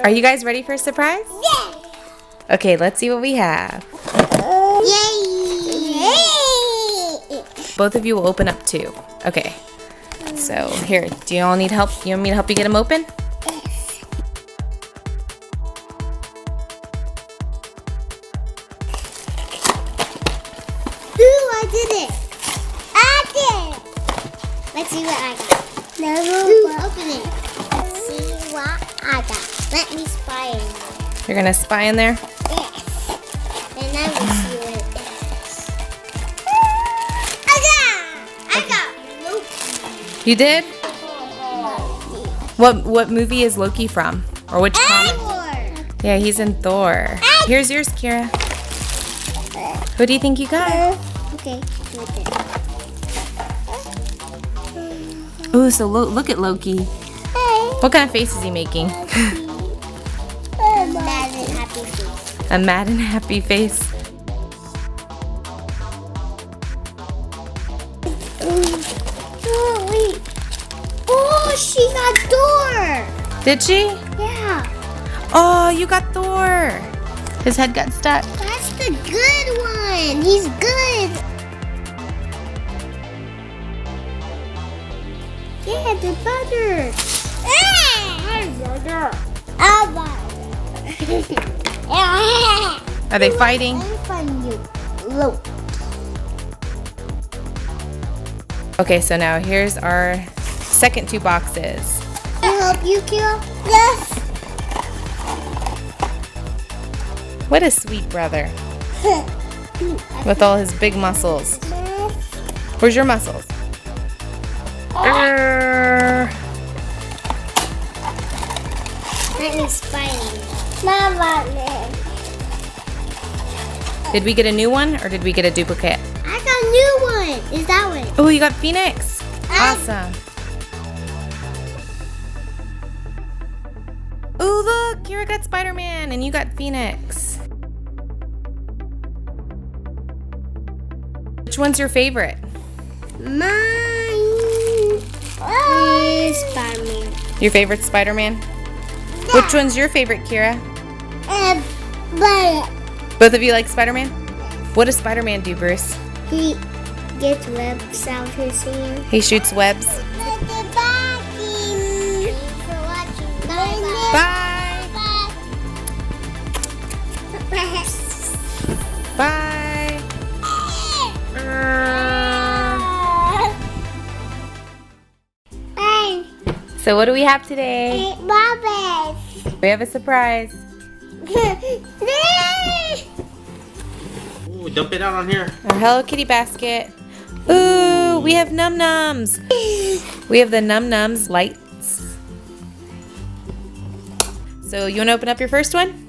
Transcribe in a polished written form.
Are you guys ready for a surprise? Yeah. Okay, let's see what we have. Yay! Both of you will open up too. Okay. So here, do you all need help? You want me to help you get them open? Ooh, I did it! I did it! Let's see what I got. Ooh, open it. Let's see what I got. Let me spy in there. You're gonna spy in there? Yes. And I will see what it is. I got Loki. You did? What movie is Loki from? Or which comic? Yeah, he's in Thor. Here's yours, Kira. Who do you think you got? Okay, right there. Ooh, so look at Loki. What kind of face is he making? Mad and happy face. A mad and happy face. Oh, wait. Oh, she got Thor. Did she? Yeah. Oh, you got Thor. His head got stuck. That's the good one. He's good. Yeah, the butter. Are they fighting? Look. Okay, so now here's our second two boxes. Can I help you, Kira? Yes. What a sweet brother with all his big muscles. Where's your muscles? Let me spy in. Did we get a new one or did we get a duplicate? I got a new one. Is that one? Oh, you got Phoenix. Awesome. Oh, look, Kira got Spider-Man and you got Phoenix. Which one's your favorite? Mine is Spider-Man. Your favorite Spider-Man? Which one's your favorite, Kira? But Both of you like Spider-Man? What does Spider-Man do, Bruce? he gets webs out his hand. He shoots webs. Thanks for watching. Bye. Bye. Bye. Bye. So what do we have today? Bye. We have a surprise. Ooh, dump it out on here. Our Hello Kitty basket. Ooh, we have Num Nums. We have the Num Nums lights. So you want to open up your first one?